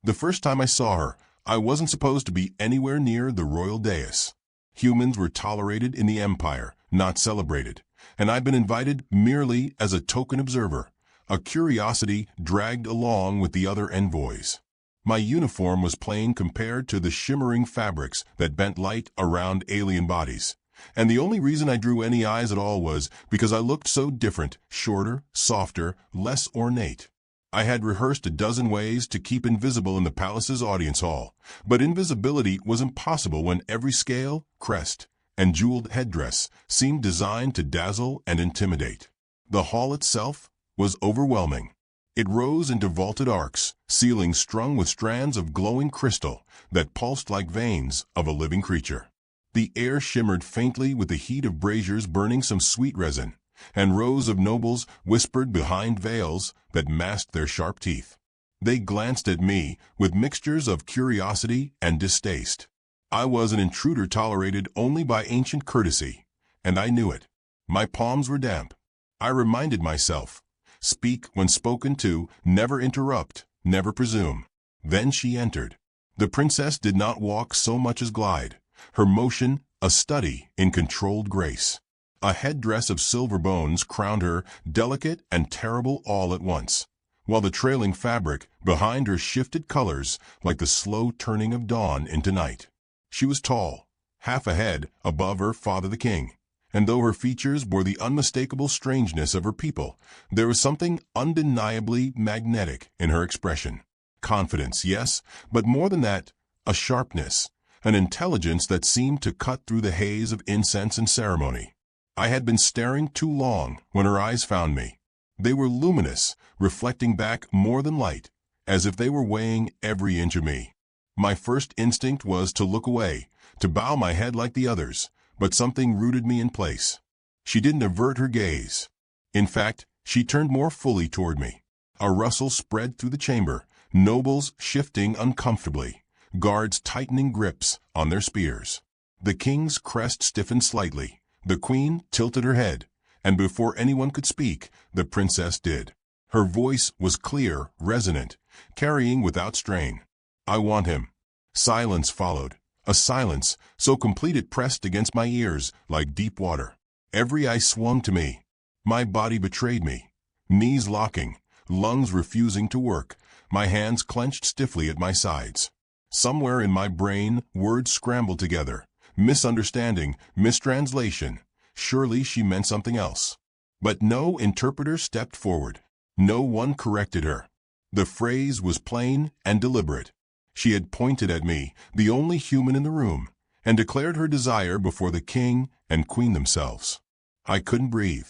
The first time I saw her, I wasn't supposed to be anywhere near the royal dais. Humans were tolerated in the empire, not celebrated, and I'd been invited merely as a token observer, a curiosity dragged along with the other envoys. My uniform was plain compared to the shimmering fabrics that bent light around alien bodies, and the only reason I drew any eyes at all was because I looked so different, shorter, softer, less ornate. I had rehearsed a dozen ways to keep invisible in the palace's audience hall, but invisibility was impossible when every scale, crest, and jeweled headdress seemed designed to dazzle and intimidate. The hall itself was overwhelming. It rose into vaulted arcs, ceilings strung with strands of glowing crystal that pulsed like veins of a living creature. The air shimmered faintly with the heat of braziers burning some sweet resin, and rows of nobles whispered behind veils that masked their sharp teeth. They glanced at me with mixtures of curiosity and distaste. I was an intruder tolerated only by ancient courtesy, and I knew it. My palms were damp. I reminded myself, speak when spoken to, never interrupt, never presume. Then she entered. The princess did not walk so much as glide, her motion a study in controlled grace. A headdress of silver bones crowned her, delicate and terrible all at once, while the trailing fabric behind her shifted colors like the slow turning of dawn into night. She was tall, half a head above her father the king, and though her features bore the unmistakable strangeness of her people, there was something undeniably magnetic in her expression. Confidence, yes, but more than that, a sharpness, an intelligence that seemed to cut through the haze of incense and ceremony. I had been staring too long when her eyes found me. They were luminous, reflecting back more than light, as if they were weighing every inch of me. My first instinct was to look away, to bow my head like the others, but something rooted me in place. She didn't avert her gaze. In fact, she turned more fully toward me. A rustle spread through the chamber, nobles shifting uncomfortably, guards tightening grips on their spears. The king's crest stiffened slightly. The queen tilted her head, and before anyone could speak, the princess did. Her voice was clear, resonant, carrying without strain. I want him. Silence followed, a silence so complete it pressed against my ears like deep water. Every eye swung to me. My body betrayed me. Knees locking, lungs refusing to work, my hands clenched stiffly at my sides. Somewhere in my brain, words scrambled together. Misunderstanding, mistranslation. Surely she meant something else. But no interpreter stepped forward. No one corrected her. The phrase was plain and deliberate. She had pointed at me, the only human in the room, and declared her desire before the king and queen themselves. I couldn't breathe.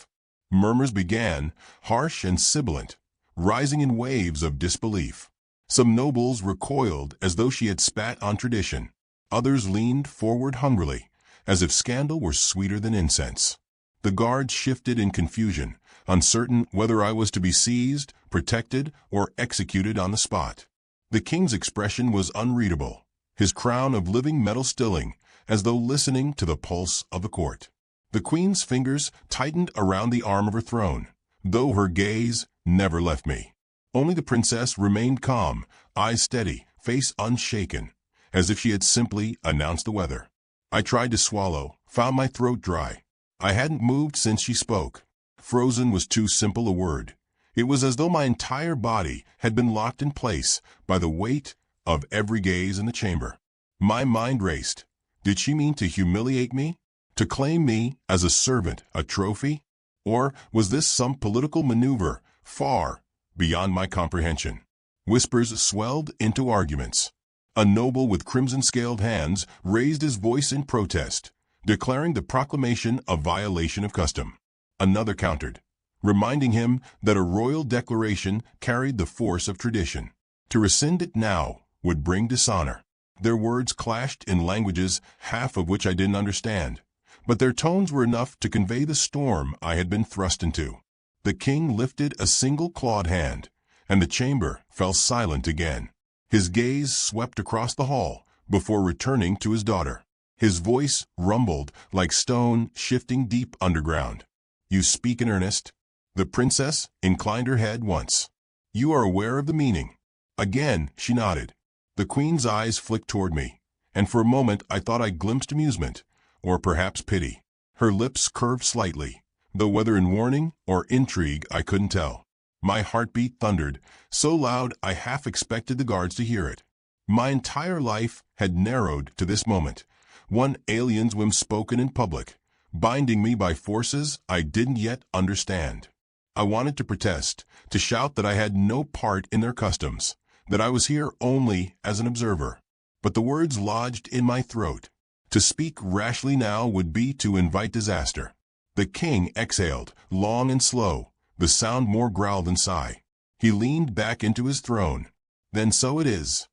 Murmurs began, harsh and sibilant, rising in waves of disbelief. Some nobles recoiled as though she had spat on tradition. Others leaned forward hungrily, as if scandal were sweeter than incense. The guards shifted in confusion, uncertain whether I was to be seized, protected, or executed on the spot. The king's expression was unreadable, his crown of living metal stilling, as though listening to the pulse of the court. The queen's fingers tightened around the arm of her throne, though her gaze never left me. Only the princess remained calm, eyes steady, face unshaken, as if she had simply announced the weather. I tried to swallow, found my throat dry. I hadn't moved since she spoke. Frozen was too simple a word. It was as though my entire body had been locked in place by the weight of every gaze in the chamber. My mind raced. Did she mean to humiliate me? To claim me as a servant, a trophy? Or was this some political maneuver far beyond my comprehension? Whispers swelled into arguments. A noble with crimson-scaled hands raised his voice in protest, declaring the proclamation a violation of custom. Another countered, reminding him that a royal declaration carried the force of tradition. To rescind it now would bring dishonor. Their words clashed in languages half of which I didn't understand, but their tones were enough to convey the storm I had been thrust into. The king lifted a single clawed hand, and the chamber fell silent again. His gaze swept across the hall before returning to his daughter. His voice rumbled like stone shifting deep underground. You speak in earnest? The princess inclined her head once. You are aware of the meaning? Again she nodded. The queen's eyes flicked toward me, and for a moment I thought I glimpsed amusement, or perhaps pity. Her lips curved slightly, though whether in warning or intrigue I couldn't tell. My heartbeat thundered, so loud I half expected the guards to hear it. My entire life had narrowed to this moment, one alien's whim spoken in public, binding me by forces I didn't yet understand. I wanted to protest, to shout that I had no part in their customs, that I was here only as an observer. But the words lodged in my throat. To speak rashly now would be to invite disaster. The king exhaled, long and slow, the sound more growl than sigh. He leaned back into his throne. Then so it is.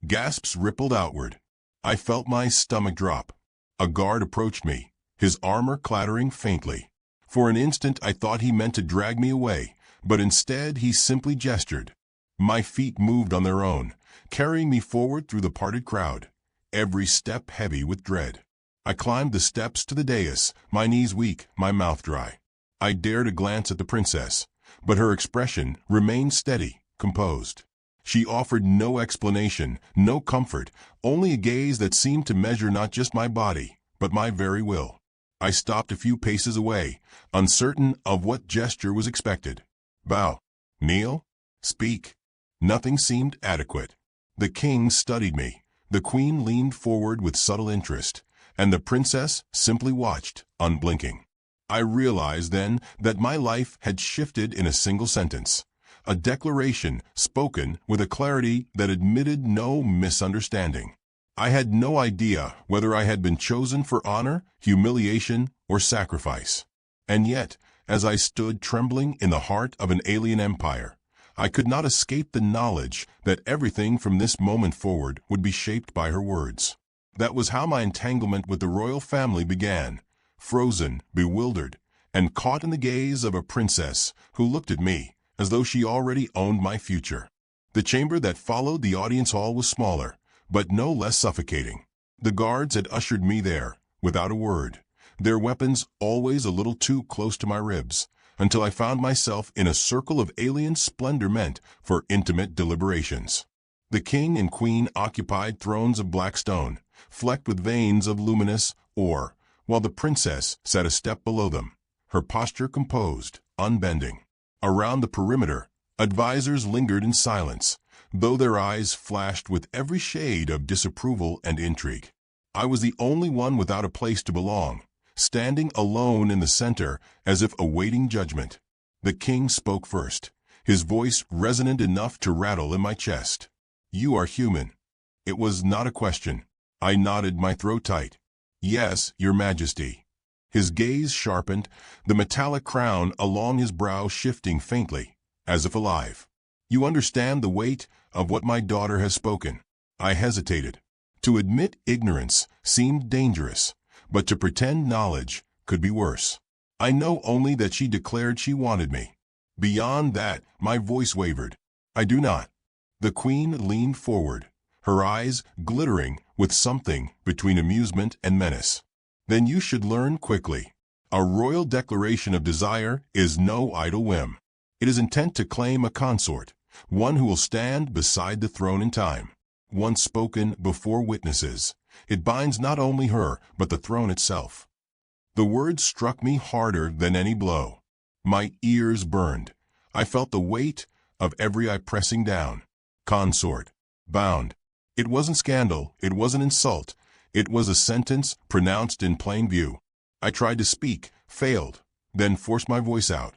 Gasps rippled outward. I felt my stomach drop. A guard approached me, his armor clattering faintly. For an instant I thought he meant to drag me away, but instead he simply gestured. My feet moved on their own, carrying me forward through the parted crowd, every step heavy with dread. I climbed the steps to the dais, my knees weak, my mouth dry. I dared a glance at the princess, but her expression remained steady, composed. She offered no explanation, no comfort, only a gaze that seemed to measure not just my body, but my very will. I stopped a few paces away, uncertain of what gesture was expected. Bow. Kneel. Speak. Nothing seemed adequate. The king studied me. The queen leaned forward with subtle interest, and the princess simply watched, unblinking. I realized then that my life had shifted in a single sentence, a declaration spoken with a clarity that admitted no misunderstanding. I had no idea whether I had been chosen for honor, humiliation, or sacrifice. And yet, as I stood trembling in the heart of an alien empire, I could not escape the knowledge that everything from this moment forward would be shaped by her words. That was how my entanglement with the royal family began, frozen, bewildered, and caught in the gaze of a princess who looked at me as though she already owned my future. The chamber that followed the audience hall was smaller, but no less suffocating. The guards had ushered me there, without a word, their weapons always a little too close to my ribs, until I found myself in a circle of alien splendor meant for intimate deliberations. The king and queen occupied thrones of black stone, flecked with veins of luminous ore, while the princess sat a step below them, her posture composed, unbending. Around the perimeter, advisors lingered in silence, though their eyes flashed with every shade of disapproval and intrigue. I was the only one without a place to belong, standing alone in the center as if awaiting judgment. The king spoke first, his voice resonant enough to rattle in my chest. "You are human." It was not a question. I nodded, my throat tight. "Yes, your majesty." His gaze sharpened, the metallic crown along his brow shifting faintly, as if alive. "You understand the weight of what my daughter has spoken." I hesitated. To admit ignorance seemed dangerous, but to pretend knowledge could be worse. I know only that she declared she wanted me. Beyond that, my voice wavered. "I do not." The queen leaned forward, her eyes glittering with something between amusement and menace. "Then you should learn quickly. A royal declaration of desire is no idle whim. It is intent to claim a consort, one who will stand beside the throne in time, one spoken before witnesses. It binds not only her, but the throne itself." The words struck me harder than any blow. My ears burned. I felt the weight of every eye pressing down. Consort. Bound. It wasn't scandal, it wasn't insult. It was a sentence pronounced in plain view. I tried to speak, failed, then forced my voice out.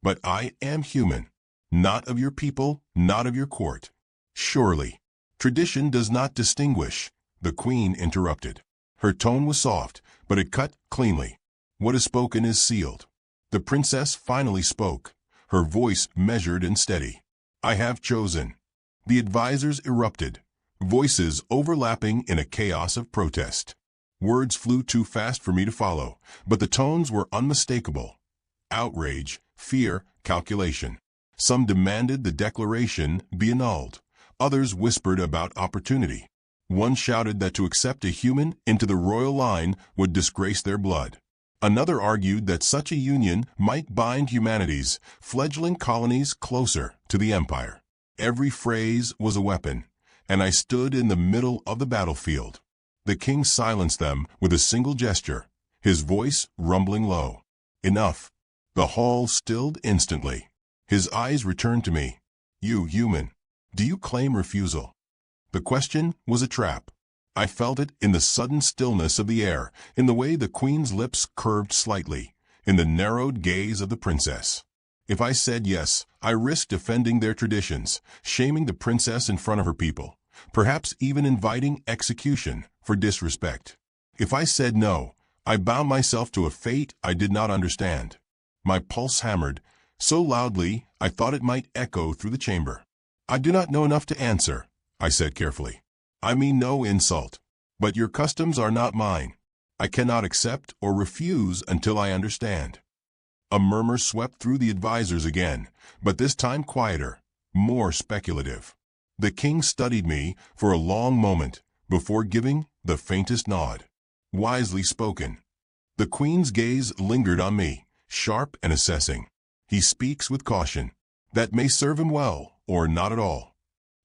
"But I am human. Not of your people, not of your court." "Surely. Tradition does not distinguish," the queen interrupted. Her tone was soft, but it cut cleanly. "What is spoken is sealed." The princess finally spoke, her voice measured and steady. "I have chosen." The advisors erupted, voices overlapping in a chaos of protest. Words flew too fast for me to follow, but the tones were unmistakable. Outrage, fear, calculation. Some demanded the declaration be annulled. Others whispered about opportunity. One shouted that to accept a human into the royal line would disgrace their blood. Another argued that such a union might bind humanity's fledgling colonies closer to the empire. Every phrase was a weapon, and I stood in the middle of the battlefield. The king silenced them with a single gesture, his voice rumbling low. Enough. The hall stilled instantly. His eyes returned to me. You, human, do you claim refusal? The question was a trap. I felt it in the sudden stillness of the air, in the way the queen's lips curved slightly, in the narrowed gaze of the princess. If I said yes, I risked offending their traditions, shaming the princess in front of her people, perhaps even inviting execution for disrespect. If I said no, I bound myself to a fate I did not understand. My pulse hammered, so loudly I thought it might echo through the chamber. I do not know enough to answer, I said carefully. I mean no insult, but your customs are not mine. I cannot accept or refuse until I understand. A murmur swept through the advisors again, but this time quieter, more speculative. The king studied me for a long moment before giving the faintest nod. Wisely spoken. The queen's gaze lingered on me, sharp and assessing. He speaks with caution. That may serve him well, or not at all.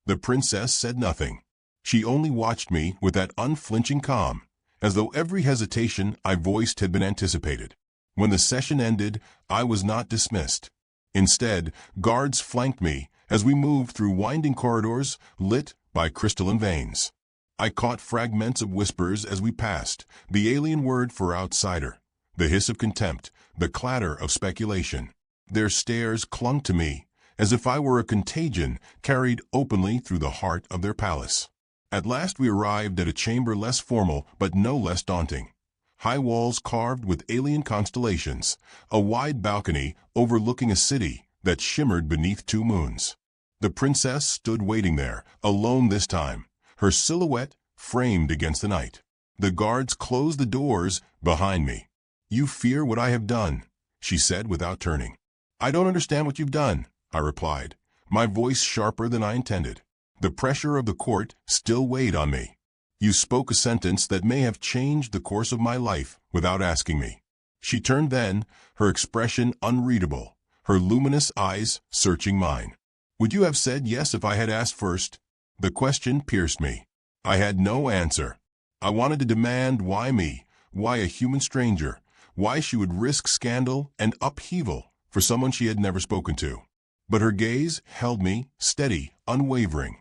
The princess said nothing. She only watched me with that unflinching calm, as though every hesitation I voiced had been anticipated. When the session ended, I was not dismissed. Instead, guards flanked me as we moved through winding corridors lit by crystalline veins. I caught fragments of whispers as we passed, the alien word for outsider, the hiss of contempt, the clatter of speculation. Their stares clung to me, as if I were a contagion carried openly through the heart of their palace. At last we arrived at a chamber less formal but no less daunting. High walls carved with alien constellations, a wide balcony overlooking a city that shimmered beneath two moons. The princess stood waiting there, alone this time, her silhouette framed against the night. The guards closed the doors behind me. You fear what I have done, she said without turning. I don't understand what you've done, I replied, my voice sharper than I intended. The pressure of the court still weighed on me. You spoke a sentence that may have changed the course of my life without asking me. She turned then, her expression unreadable, her luminous eyes searching mine. Would you have said yes if I had asked first? The question pierced me. I had no answer. I wanted to demand why me, why a human stranger, why she would risk scandal and upheaval for someone she had never spoken to. But her gaze held me, steady, unwavering,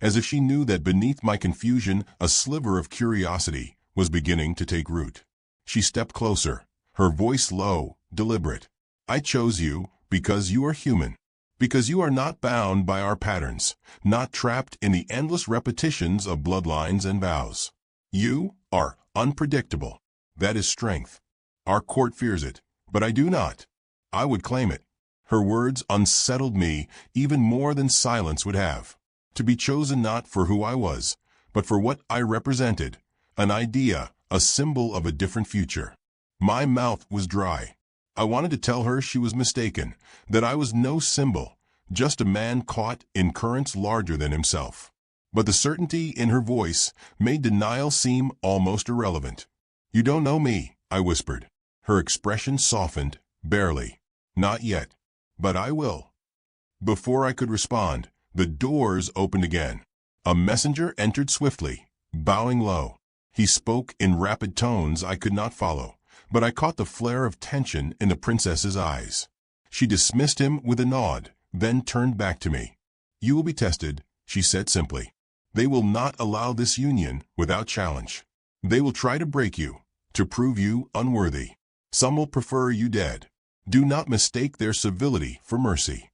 as if she knew that beneath my confusion a sliver of curiosity was beginning to take root. She stepped closer, her voice low, deliberate. I chose you because you are human, because you are not bound by our patterns, not trapped in the endless repetitions of bloodlines and vows. You are unpredictable. That is strength. Our court fears it, but I do not. I would claim it. Her words unsettled me even more than silence would have. To be chosen not for who I was, but for what I represented, an idea, a symbol of a different future. My mouth was dry. I wanted to tell her she was mistaken, that I was no symbol, just a man caught in currents larger than himself. But the certainty in her voice made denial seem almost irrelevant. You don't know me, I whispered. Her expression softened, barely. Not yet. But I will. Before I could respond, the doors opened again. A messenger entered swiftly, bowing low. He spoke in rapid tones I could not follow, but I caught the flare of tension in the princess's eyes. She dismissed him with a nod, then turned back to me. You will be tested, she said simply. They will not allow this union without challenge. They will try to break you, to prove you unworthy. Some will prefer you dead. Do not mistake their civility for mercy.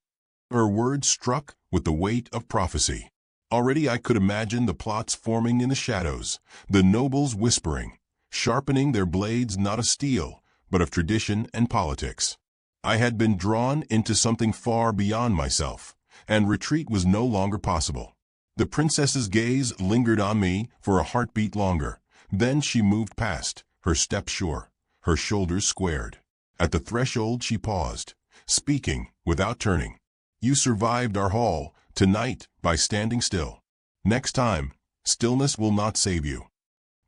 Her words struck with the weight of prophecy. Already I could imagine the plots forming in the shadows, the nobles whispering, sharpening their blades not of steel, but of tradition and politics. I had been drawn into something far beyond myself, and retreat was no longer possible. The princess's gaze lingered on me for a heartbeat longer. Then she moved past, her step sure, her shoulders squared. At the threshold she paused, speaking without turning. You survived our hall tonight by standing still. Next time, stillness will not save you.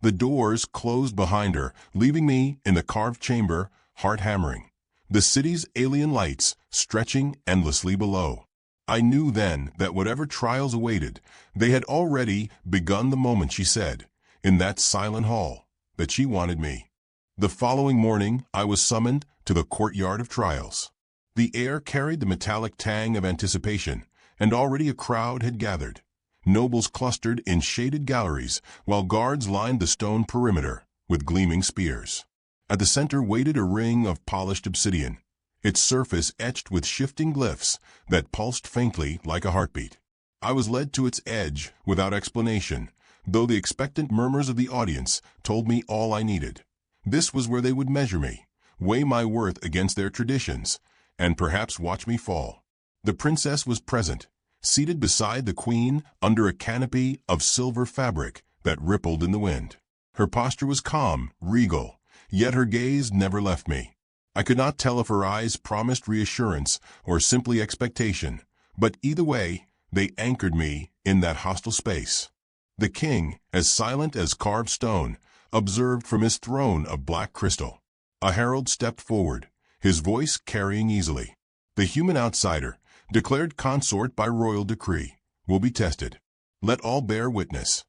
The doors closed behind her, leaving me in the carved chamber, heart hammering. The city's alien lights stretching endlessly below. I knew then that whatever trials awaited, they had already begun the moment she said, in that silent hall, that she wanted me. The following morning I was summoned to the courtyard of trials. The air carried the metallic tang of anticipation, and already a crowd had gathered. Nobles clustered in shaded galleries, while guards lined the stone perimeter with gleaming spears. At the center waited a ring of polished obsidian, its surface etched with shifting glyphs that pulsed faintly like a heartbeat. I was led to its edge without explanation, though the expectant murmurs of the audience told me all I needed. This was where they would measure me, weigh my worth against their traditions, and perhaps watch me fall. The princess was present, seated beside the queen under a canopy of silver fabric that rippled in the wind. Her posture was calm, regal, yet her gaze never left me. I could not tell if her eyes promised reassurance or simply expectation, but either way, they anchored me in that hostile space. The king, as silent as carved stone, observed from his throne of black crystal. A herald stepped forward, his voice carrying easily. The human outsider, declared consort by royal decree, will be tested. Let all bear witness.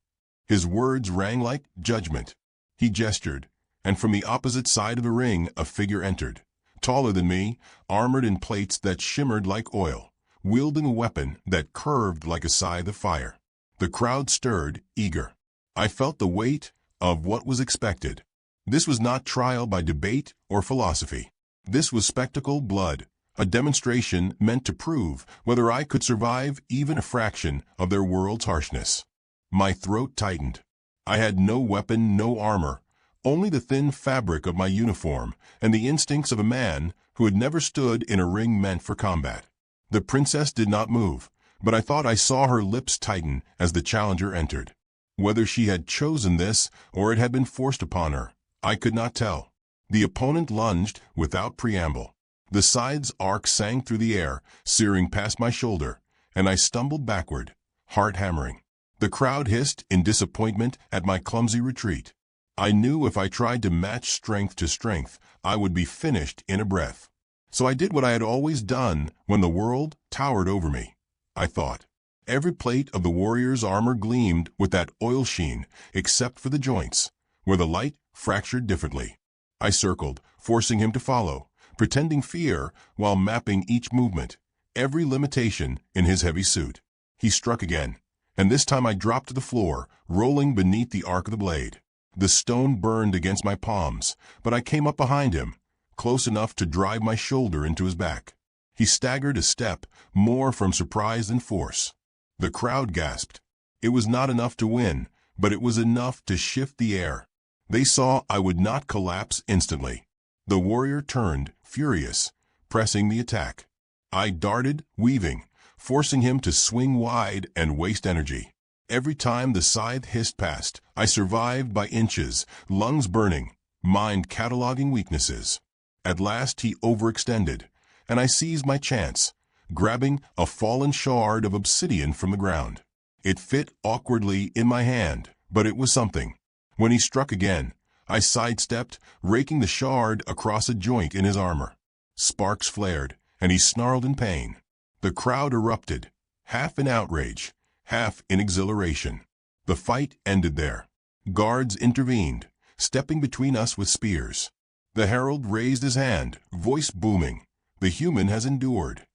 His words rang like judgment. He gestured, and from the opposite side of the ring a figure entered, taller than me, armored in plates that shimmered like oil, wielding a weapon that curved like a scythe of fire. The crowd stirred, eager. I felt the weight of what was expected. This was not trial by debate or philosophy. This was spectacle blood, a demonstration meant to prove whether I could survive even a fraction of their world's harshness. My throat tightened. I had no weapon, no armor, only the thin fabric of my uniform and the instincts of a man who had never stood in a ring meant for combat. The princess did not move, but I thought I saw her lips tighten as the challenger entered. Whether she had chosen this or it had been forced upon her, I could not tell. The opponent lunged without preamble. The scythe's arc sang through the air, searing past my shoulder, and I stumbled backward, heart hammering. The crowd hissed in disappointment at my clumsy retreat. I knew if I tried to match strength to strength, I would be finished in a breath. So I did what I had always done when the world towered over me. I thought. Every plate of the warrior's armor gleamed with that oil sheen, except for the joints, where the light fractured differently. I circled, forcing him to follow, pretending fear while mapping each movement, every limitation in his heavy suit. He struck again, and this time I dropped to the floor, rolling beneath the arc of the blade. The stone burned against my palms, but I came up behind him, close enough to drive my shoulder into his back. He staggered a step, more from surprise than force. The crowd gasped. It was not enough to win, but it was enough to shift the air. They saw I would not collapse instantly. The warrior turned, furious, pressing the attack. I darted, weaving, forcing him to swing wide and waste energy. Every time the scythe hissed past, I survived by inches, lungs burning, mind cataloging weaknesses. At last he overextended, and I seized my chance, grabbing a fallen shard of obsidian from the ground. It fit awkwardly in my hand, but it was something. When he struck again, I sidestepped, raking the shard across a joint in his armor. Sparks flared, and he snarled in pain. The crowd erupted, half in outrage, half in exhilaration. The fight ended there. Guards intervened, stepping between us with spears. The herald raised his hand, voice booming. The human has endured.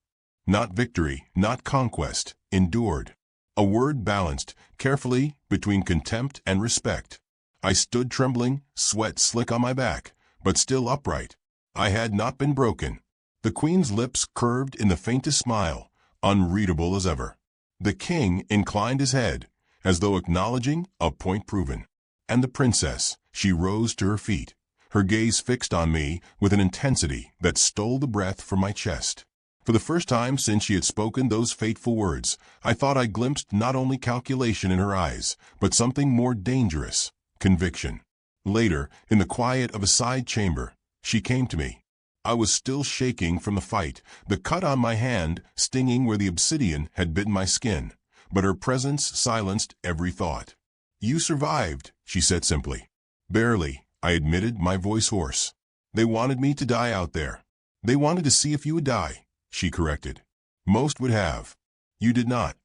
Not victory, not conquest, endured. A word balanced, carefully, between contempt and respect. I stood trembling, sweat slick on my back, but still upright. I had not been broken. The queen's lips curved in the faintest smile, unreadable as ever. The king inclined his head, as though acknowledging a point proven. And the princess, she rose to her feet, her gaze fixed on me with an intensity that stole the breath from my chest. For the first time since she had spoken those fateful words, I thought I glimpsed not only calculation in her eyes, but something more dangerous, conviction. Later, in the quiet of a side chamber, she came to me. I was still shaking from the fight, the cut on my hand stinging where the obsidian had bitten my skin, but her presence silenced every thought. "You survived," she said simply. "Barely," I admitted, my voice hoarse. "They wanted me to die out there." "They wanted to see if you would die," she corrected. "Most would have." You did not.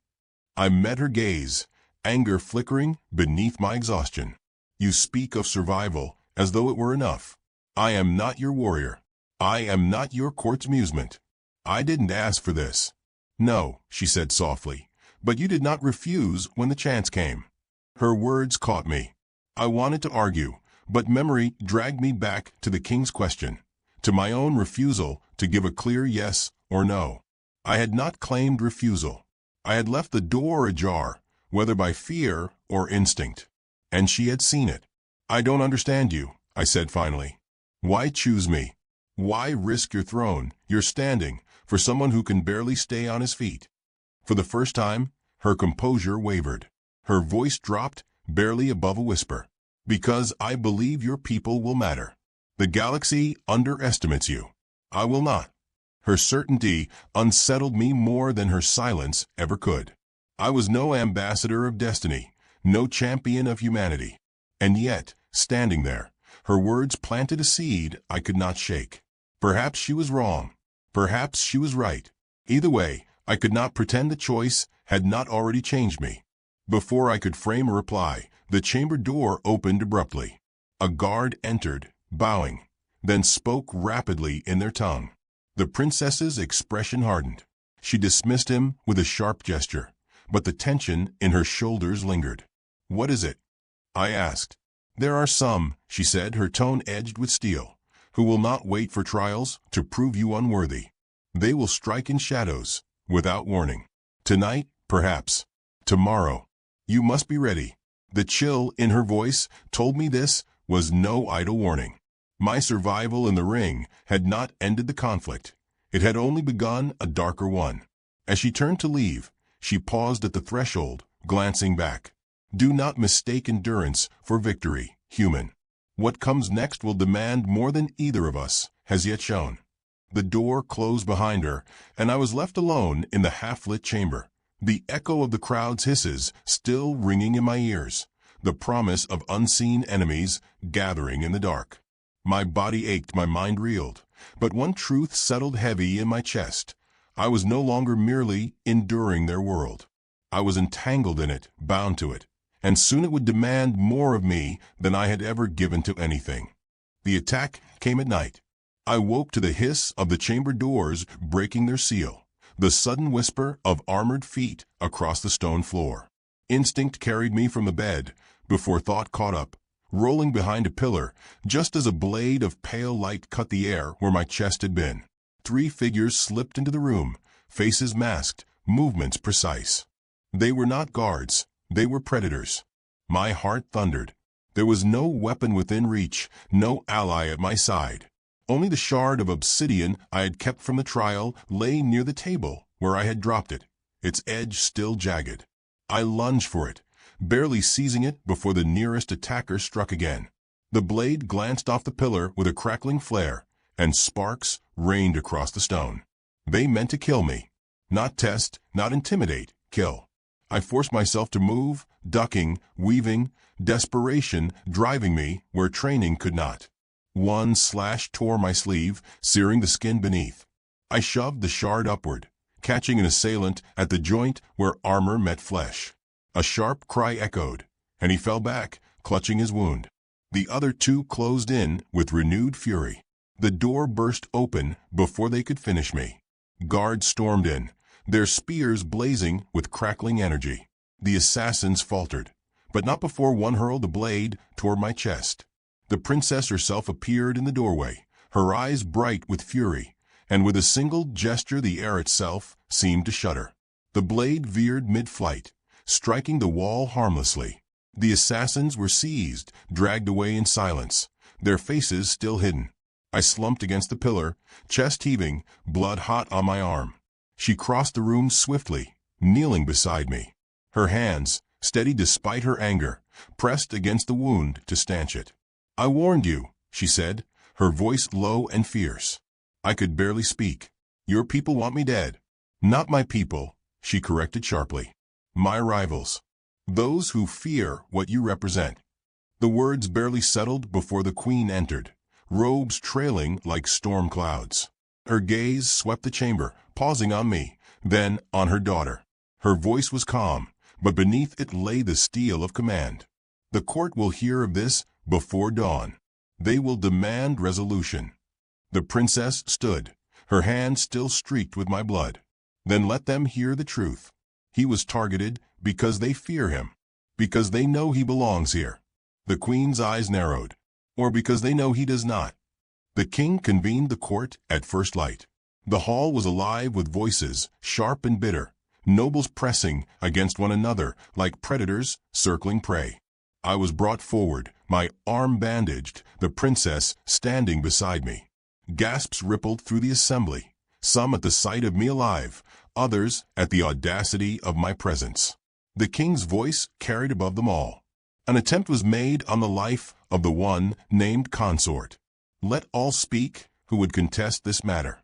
I met her gaze, anger flickering beneath my exhaustion. You speak of survival as though it were enough. I am not your warrior. I am not your court's amusement. I didn't ask for this. No, she said softly, but you did not refuse when the chance came. Her words caught me. I wanted to argue, but memory dragged me back to the king's question, to my own refusal to give a clear yes or no. I had not claimed refusal. I had left the door ajar, whether by fear or instinct. And she had seen it. I don't understand you, I said finally. Why choose me? Why risk your throne, your standing, for someone who can barely stay on his feet? For the first time, her composure wavered. Her voice dropped, barely above a whisper. Because I believe your people will matter. The galaxy underestimates you. I will not. Her certainty unsettled me more than her silence ever could. I was no ambassador of destiny, no champion of humanity. And yet, standing there, her words planted a seed I could not shake. Perhaps she was wrong. Perhaps she was right. Either way, I could not pretend the choice had not already changed me. Before I could frame a reply, the chamber door opened abruptly. A guard entered, bowing, then spoke rapidly in their tongue. The princess's expression hardened. She dismissed him with a sharp gesture, but the tension in her shoulders lingered. What is it? I asked. There are some, she said, her tone edged with steel, who will not wait for trials to prove you unworthy. They will strike in shadows, without warning. Tonight, perhaps. Tomorrow. You must be ready. The chill in her voice told me this was no idle warning. My survival in the ring had not ended the conflict. It had only begun a darker one. As she turned to leave, she paused at the threshold, glancing back. Do not mistake endurance for victory, human. What comes next will demand more than either of us has yet shown. The door closed behind her, and I was left alone in the half-lit chamber. The echo of the crowd's hisses still ringing in my ears, the promise of unseen enemies gathering in the dark. My body ached, my mind reeled, but one truth settled heavy in my chest. I was no longer merely enduring their world. I was entangled in it, bound to it, and soon it would demand more of me than I had ever given to anything. The attack came at night. I woke to the hiss of the chamber doors breaking their seal, the sudden whisper of armored feet across the stone floor. Instinct carried me from the bed before thought caught up, rolling behind a pillar just as a blade of pale light cut the air where my chest had been. 3 figures slipped into the room, faces masked, movements precise. They were not guards, they were predators. My heart thundered. There was no weapon within reach, no ally at my side. Only the shard of obsidian I had kept from the trial lay near the table where I had dropped it, its edge still jagged. I lunged for it, barely seizing it before the nearest attacker struck again. The blade glanced off the pillar with a crackling flare, and sparks rained across the stone. They meant to kill me. Not test, not intimidate, kill. I forced myself to move, ducking, weaving, desperation driving me where training could not. One slash tore my sleeve, searing the skin beneath. I shoved the shard upward, catching an assailant at the joint where armor met flesh. A sharp cry echoed, and he fell back, clutching his wound. The other 2 closed in with renewed fury. The door burst open before they could finish me. Guards stormed in, their spears blazing with crackling energy. The assassins faltered, but not before one hurled a blade toward my chest. The princess herself appeared in the doorway, her eyes bright with fury, and with a single gesture the air itself seemed to shudder. The blade veered mid-flight, striking the wall harmlessly. The assassins were seized, dragged away in silence, their faces still hidden. I slumped against the pillar, chest heaving, blood hot on my arm. She crossed the room swiftly, kneeling beside me. Her hands, steady despite her anger, pressed against the wound to stanch it. I warned you, she said, her voice low and fierce. I could barely speak. Your people want me dead. Not my people, she corrected sharply. My rivals. Those who fear what you represent. The words barely settled before the queen entered, robes trailing like storm clouds. Her gaze swept the chamber, pausing on me, then on her daughter. Her voice was calm, but beneath it lay the steel of command. The court will hear of this before dawn. They will demand resolution. The princess stood, her hand still streaked with my blood. Then let them hear the truth. He was targeted because they fear him, because they know he belongs here. The queen's eyes narrowed, or because they know he does not. The king convened the court at first light. The hall was alive with voices, sharp and bitter, nobles pressing against one another like predators circling prey. I was brought forward, my arm bandaged, the princess standing beside me. Gasps rippled through the assembly, some at the sight of me alive, others at the audacity of my presence. The king's voice carried above them all. An attempt was made on the life of the one named consort. Let all speak who would contest this matter.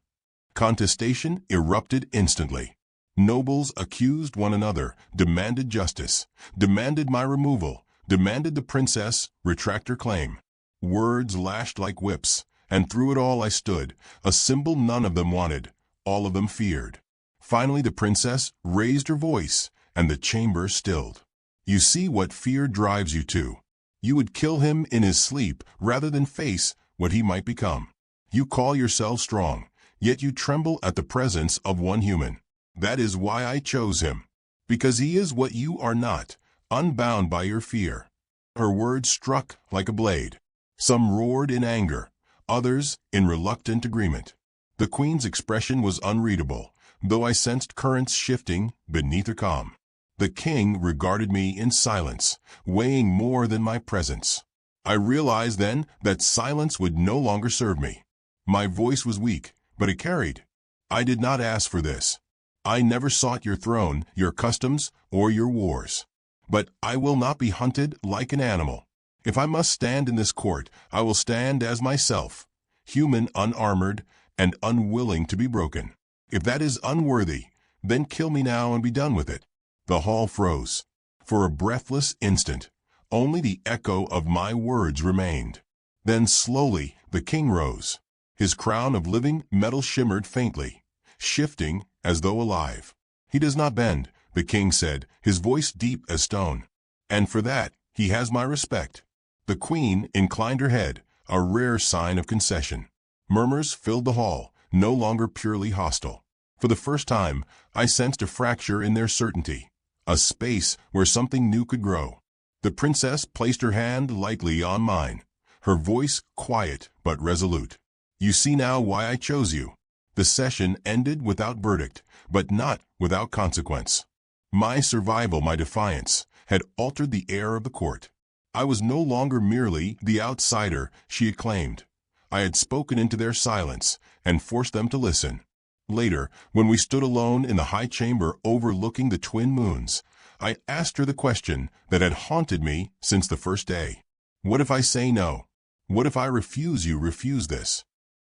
Contestation erupted instantly. Nobles accused one another, demanded justice, demanded my removal, demanded the princess retract her claim. Words lashed like whips, and through it all I stood, a symbol none of them wanted, all of them feared. Finally the princess raised her voice, and the chamber stilled. You see what fear drives you to. You would kill him in his sleep rather than face what he might become. You call yourself strong, yet you tremble at the presence of one human. That is why I chose him, because he is what you are not, unbound by your fear. Her words struck like a blade. Some roared in anger, others in reluctant agreement. The queen's expression was unreadable, though I sensed currents shifting beneath her calm. The king regarded me in silence, weighing more than my presence. I realized then that silence would no longer serve me. My voice was weak, but it carried. I did not ask for this. I never sought your throne, your customs, or your wars. But I will not be hunted like an animal. If I must stand in this court, I will stand as myself, human, unarmored, and unwilling to be broken. If that is unworthy, then kill me now and be done with it. The hall froze. For a breathless instant, only the echo of my words remained. Then slowly the king rose. His crown of living metal shimmered faintly, shifting as though alive. He does not bend, the king said, his voice deep as stone. And for that, he has my respect. The queen inclined her head, a rare sign of concession. Murmurs filled the hall, no longer purely hostile. For the first time, I sensed a fracture in their certainty, a space where something new could grow. The princess placed her hand lightly on mine, her voice quiet but resolute. You see now why I chose you. The session ended without verdict, but not without consequence. My survival, my defiance, had altered the air of the court. I was no longer merely the outsider she acclaimed. I had spoken into their silence and forced them to listen. Later, when we stood alone in the high chamber overlooking the twin moons, I asked her the question that had haunted me since the first day. What if I say no? What if I refuse you, refuse this?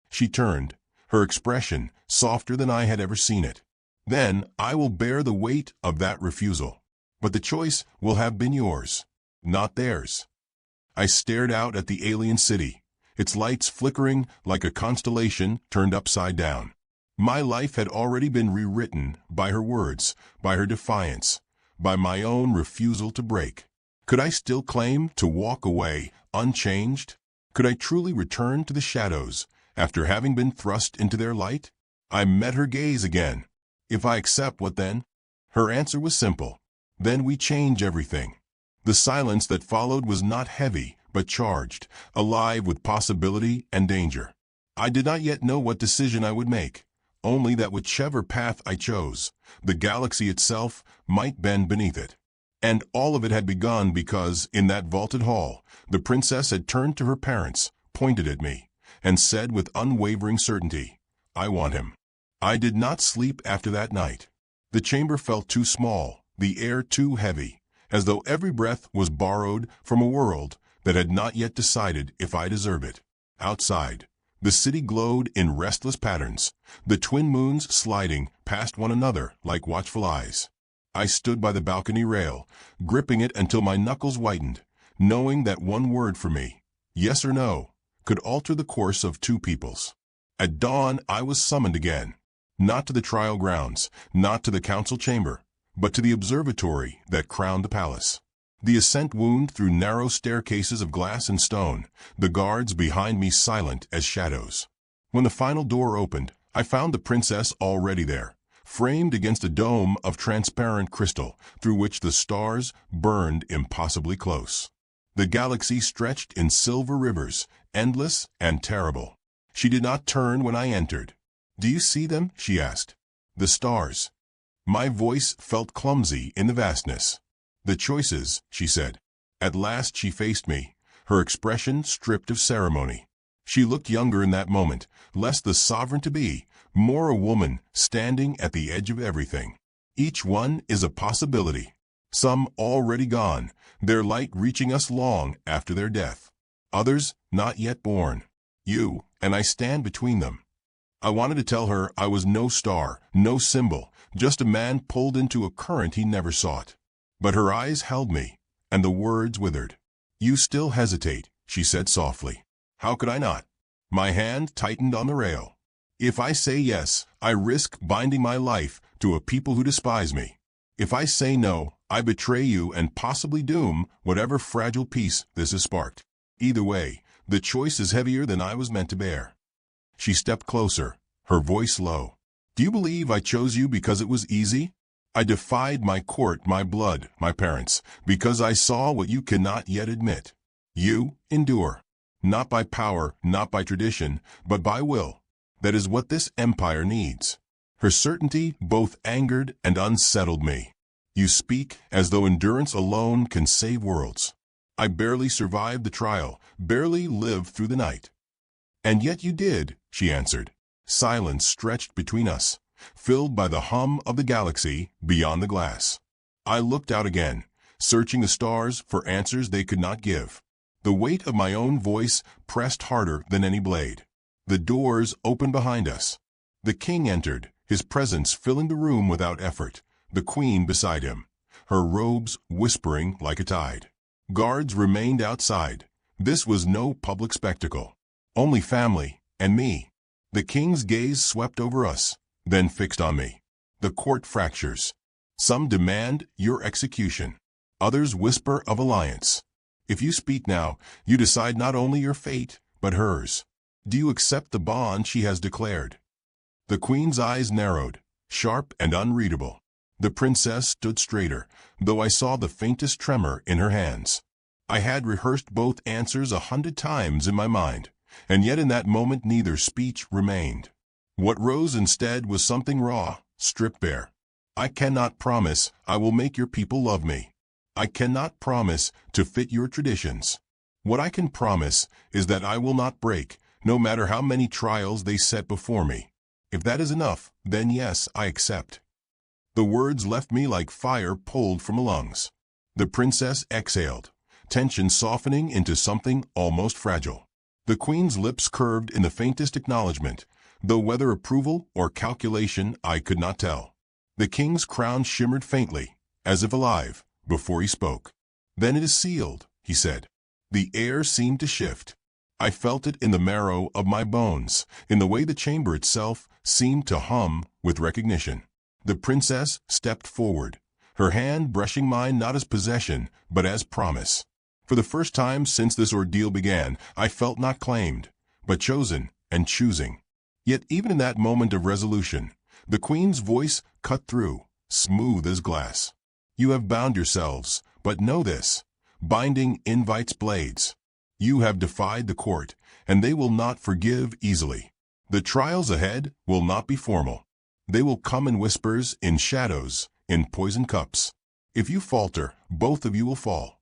She turned, her expression softer than I had ever seen it. Then I will bear the weight of that refusal. But the choice will have been yours, not theirs. I stared out at the alien city, its lights flickering like a constellation turned upside down. My life had already been rewritten by her words, by her defiance, by my own refusal to break. Could I still claim to walk away unchanged? Could I truly return to the shadows after having been thrust into their light? I met her gaze again. If I accept, what then? Her answer was simple. Then we change everything. The silence that followed was not heavy, but charged, alive with possibility and danger. I did not yet know what decision I would make, only that whichever path I chose, the galaxy itself might bend beneath it. And all of it had begun because, in that vaulted hall, the princess had turned to her parents, pointed at me, and said with unwavering certainty, I want him. I did not sleep after that night. The chamber felt too small, the air too heavy, as though every breath was borrowed from a world that had not yet decided if I deserve it. Outside, the city glowed in restless patterns, the twin moons sliding past one another like watchful eyes. I stood by the balcony rail, gripping it until my knuckles whitened, knowing that one word for me, yes or no, could alter the course of two peoples. At dawn I was summoned again, not to the trial grounds, not to the council chamber, but to the observatory that crowned the palace. The ascent wound through narrow staircases of glass and stone, the guards behind me silent as shadows. When the final door opened, I found the princess already there, framed against a dome of transparent crystal through which the stars burned impossibly close. The galaxy stretched in silver rivers, endless and terrible. She did not turn when I entered. "Do you see them?" she asked. "The stars." My voice felt clumsy in the vastness. "The choices," she said. At last she faced me, her expression stripped of ceremony. She looked younger in that moment, less the sovereign-to-be, more a woman standing at the edge of everything. "Each one is a possibility. Some already gone, their light reaching us long after their death. Others not yet born. You and I stand between them." I wanted to tell her I was no star, no symbol, just a man pulled into a current he never sought. But her eyes held me, and the words withered. "You still hesitate," she said softly. How could I not? My hand tightened on the rail. "If I say yes, I risk binding my life to a people who despise me. If I say no, I betray you and possibly doom whatever fragile peace this has sparked. Either way, the choice is heavier than I was meant to bear." She stepped closer, her voice low. "Do you believe I chose you because it was easy? I defied my court, my blood, my parents, because I saw what you cannot yet admit. You endure. Not by power, not by tradition, but by will. That is what this empire needs." Her certainty both angered and unsettled me. "You speak as though endurance alone can save worlds. I barely survived the trial, barely lived through the night." "And yet you did," she answered. Silence stretched between us, filled by the hum of the galaxy beyond the glass. I looked out again, searching the stars for answers they could not give. The weight of my own voice pressed harder than any blade. The doors opened behind us. The king entered, his presence filling the room without effort, the queen beside him, her robes whispering like a tide. Guards remained outside. This was no public spectacle. Only family and me. The king's gaze swept over us, then fixed on me. The court fractures. Some demand your execution. Others whisper of alliance. If you speak now, you decide not only your fate, but hers. Do you accept the bond she has declared? The queen's eyes narrowed, sharp and unreadable. The princess stood straighter, though I saw the faintest tremor in her hands. I had rehearsed both answers 100 times in my mind, and yet in that moment neither speech remained. What rose instead was something raw, stripped bare. "I cannot promise I will make your people love me. I cannot promise to fit your traditions. What I can promise is that I will not break, no matter how many trials they set before me. If that is enough, then yes, I accept." The words left me like fire pulled from the lungs. The princess exhaled, tension softening into something almost fragile. The queen's lips curved in the faintest acknowledgement, though whether approval or calculation I could not tell. The king's crown shimmered faintly, as if alive, before he spoke. "Then it is sealed," he said. The air seemed to shift. I felt it in the marrow of my bones, in the way the chamber itself seemed to hum with recognition. The princess stepped forward, her hand brushing mine not as possession, but as promise. For the first time since this ordeal began, I felt not claimed, but chosen and choosing. Yet even in that moment of resolution, the queen's voice cut through, smooth as glass. "You have bound yourselves, but know this. Binding invites blades. You have defied the court, and they will not forgive easily. The trials ahead will not be formal. They will come in whispers, in shadows, in poisoned cups. If you falter, both of you will fall."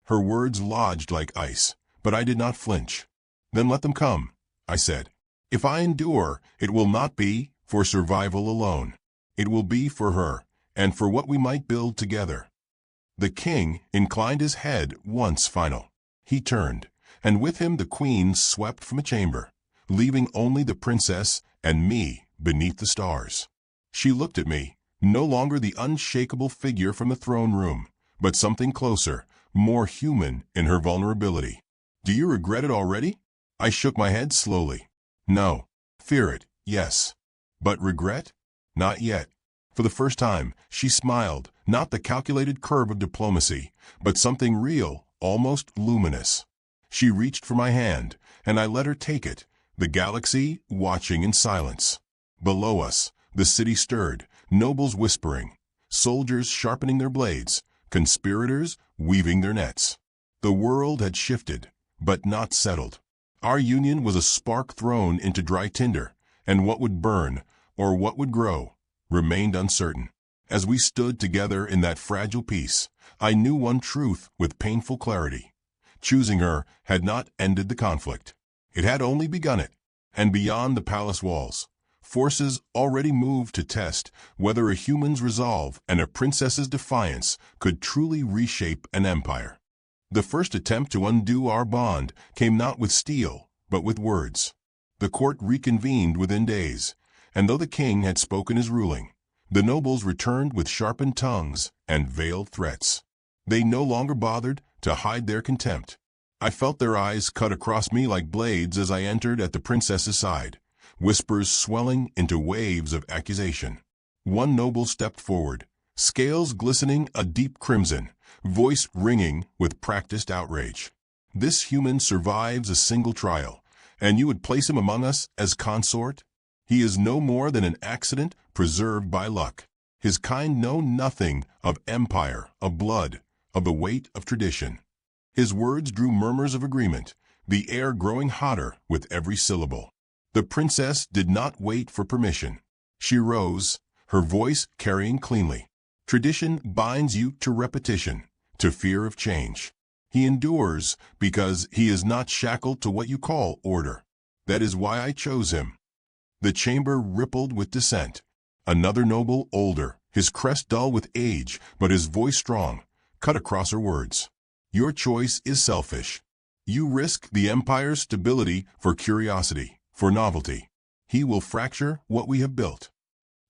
Her words lodged like ice, but I did not flinch. "Then let them come," I said. "If I endure, it will not be for survival alone. It will be for her, and for what we might build together." The king inclined his head once final. He turned, and with him the queen swept from the chamber, leaving only the princess and me beneath the stars. She looked at me, no longer the unshakable figure from the throne room, but something closer, more human in her vulnerability. "Do you regret it already?" I shook my head slowly. "No. Fear it, yes. But regret? Not yet. For the first time, she smiled, not the calculated curve of diplomacy, but something real, almost luminous. She reached for my hand, and I let her take it, the galaxy watching in silence. Below us, the city stirred, nobles whispering, soldiers sharpening their blades, conspirators weaving their nets. The world had shifted, but not settled. Our union was a spark thrown into dry tinder, and what would burn, or what would grow, remained uncertain. As we stood together in that fragile peace, I knew one truth with painful clarity. Choosing her had not ended the conflict. It had only begun it. And beyond the palace walls, forces already moved to test whether a human's resolve and a princess's defiance could truly reshape an empire. The first attempt to undo our bond came not with steel, but with words. The court reconvened within days, and though the king had spoken his ruling, the nobles returned with sharpened tongues and veiled threats. They no longer bothered to hide their contempt. I felt their eyes cut across me like blades as I entered at the princess's side, whispers swelling into waves of accusation. One noble stepped forward, scales glistening a deep crimson, voice ringing with practiced outrage. This human survives a single trial, and you would place him among us as consort? He is no more than an accident preserved by luck. His kind know nothing of empire, of blood, of the weight of tradition. His words drew murmurs of agreement, the air growing hotter with every syllable. The princess did not wait for permission. She rose, her voice carrying cleanly. Tradition binds you to repetition, to fear of change. He endures because he is not shackled to what you call order. That is why I chose him. The chamber rippled with dissent. Another noble, older, his crest dull with age, but his voice strong, cut across her words. Your choice is selfish. You risk the empire's stability for curiosity, for novelty. He will fracture what we have built.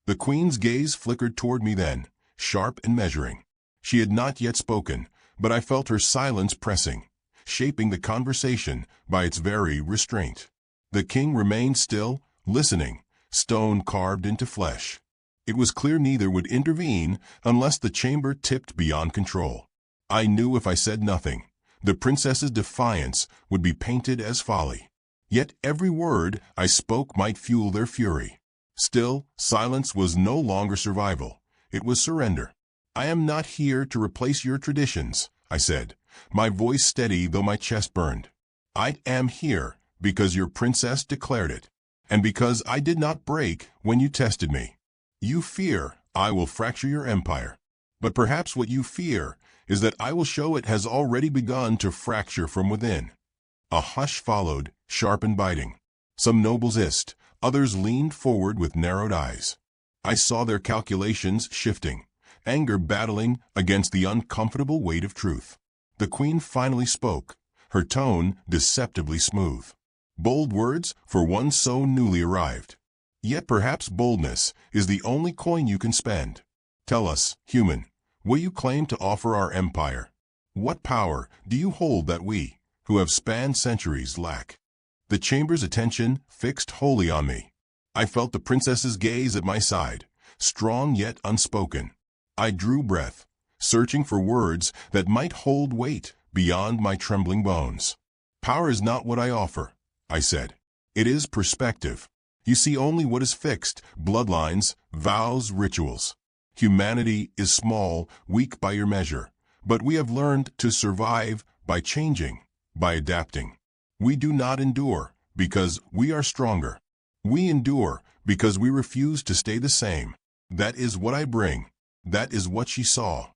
The queen's gaze flickered toward me then, sharp and measuring. She had not yet spoken, but I felt her silence pressing, shaping the conversation by its very restraint. The king remained still, listening, stone carved into flesh. It was clear neither would intervene unless the chamber tipped beyond control. I knew if I said nothing, the princess's defiance would be painted as folly. Yet every word I spoke might fuel their fury. Still, silence was no longer survival. It was surrender. I am not here to replace your traditions, I said, my voice steady though my chest burned. I am here because your princess declared it, and because I did not break when you tested me. You fear I will fracture your empire, but perhaps what you fear is that I will show it has already begun to fracture from within. A hush followed, sharp and biting. Some nobles hissed, others leaned forward with narrowed eyes. I saw their calculations shifting, anger battling against the uncomfortable weight of truth. The queen finally spoke, her tone deceptively smooth. Bold words for one so newly arrived. Yet perhaps boldness is the only coin you can spend. Tell us, human, will you claim to offer our empire? What power do you hold that we, who have spanned centuries, lack? The chamber's attention fixed wholly on me. I felt the princess's gaze at my side, strong yet unspoken. I drew breath, searching for words that might hold weight beyond my trembling bones. Power is not what I offer, I said. It is perspective. You see only what is fixed, bloodlines, vows, rituals. Humanity is small, weak by your measure, but we have learned to survive by changing, by adapting. We do not endure because we are stronger. We endure because we refuse to stay the same. That is what I bring. That is what she saw.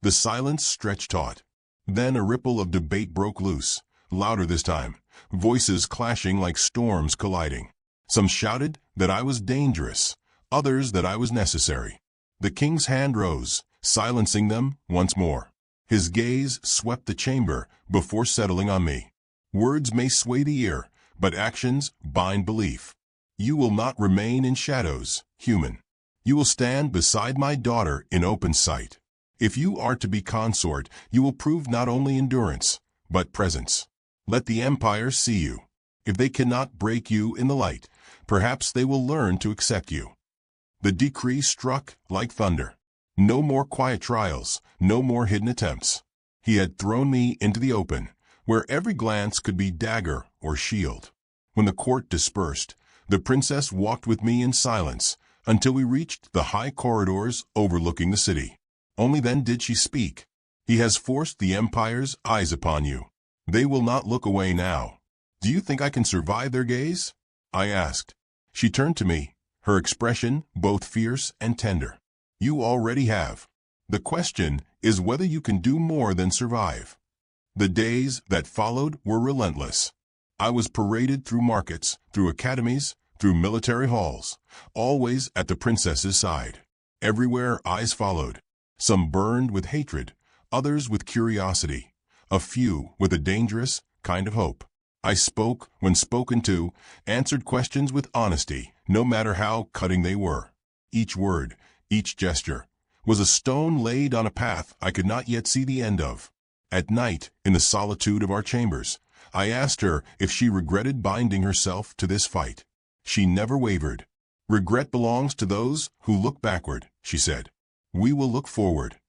The silence stretched taut. Then a ripple of debate broke loose, louder this time, voices clashing like storms colliding. Some shouted that I was dangerous, others that I was necessary. The king's hand rose, silencing them once more. His gaze swept the chamber before settling on me. Words may sway the ear, but actions bind belief. You will not remain in shadows, human. You will stand beside my daughter in open sight. If you are to be consort, you will prove not only endurance, but presence. Let the empire see you. If they cannot break you in the light, perhaps they will learn to accept you. The decree struck like thunder. No more quiet trials, no more hidden attempts. He had thrown me into the open, where every glance could be dagger or shield. When the court dispersed, the princess walked with me in silence until we reached the high corridors overlooking the city. Only then did she speak. He has forced the Empire's eyes upon you. They will not look away now. Do you think I can survive their gaze? I asked. She turned to me, her expression both fierce and tender. You already have. The question is whether you can do more than survive. The days that followed were relentless. I was paraded through markets, through academies, through military halls, always at the princess's side. Everywhere eyes followed. Some burned with hatred, others with curiosity, a few with a dangerous kind of hope. I spoke when spoken to, answered questions with honesty, no matter how cutting they were. Each word, each gesture, was a stone laid on a path I could not yet see the end of. At night, in the solitude of our chambers, I asked her if she regretted binding herself to this fight. She never wavered. Regret belongs to those who look backward, she said. We will look forward.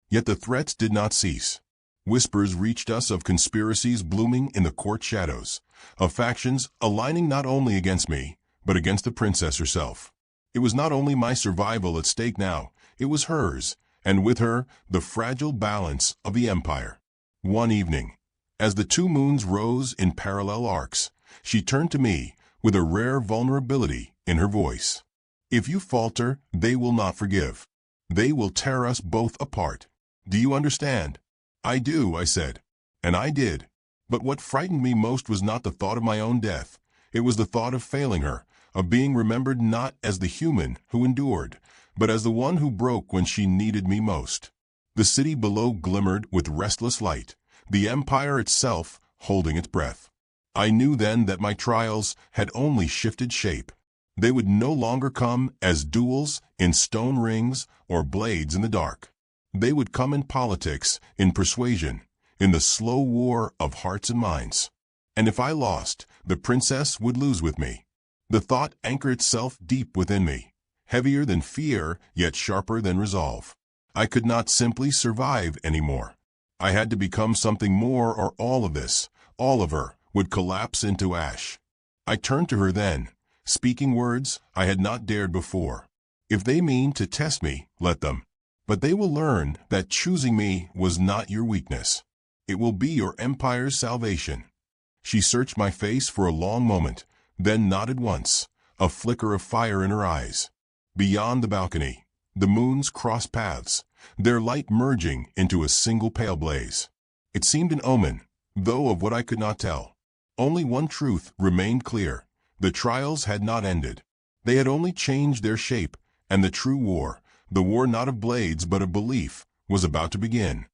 Yet the threats did not cease. Whispers reached us of conspiracies blooming in the court shadows, of factions aligning not only against me, but against the princess herself. It was not only my survival at stake now, it was hers, and with her, the fragile balance of the empire. One evening, as the two moons rose in parallel arcs, she turned to me with a rare vulnerability in her voice. If you falter, they will not forgive. They will tear us both apart. Do you understand? I do, I said. And I did. But what frightened me most was not the thought of my own death. It was the thought of failing her, of being remembered not as the human who endured, but as the one who broke when she needed me most. The city below glimmered with restless light, the empire itself holding its breath. I knew then that my trials had only shifted shape. They would no longer come as duels in stone rings or blades in the dark. They would come in politics, in persuasion, in the slow war of hearts and minds. And if I lost, the princess would lose with me. The thought anchored itself deep within me, heavier than fear, yet sharper than resolve. I could not simply survive anymore. I had to become something more, or all of this, all of her, would collapse into ash. I turned to her then, speaking words I had not dared before. If they mean to test me, let them. But they will learn that choosing me was not your weakness. It will be your empire's salvation. She searched my face for a long moment, then nodded once, a flicker of fire in her eyes. Beyond the balcony, the moons crossed paths, their light merging into a single pale blaze. It seemed an omen, though of what I could not tell. Only one truth remained clear. The trials had not ended. They had only changed their shape, and the true war, the war not of blades but of belief, was about to begin.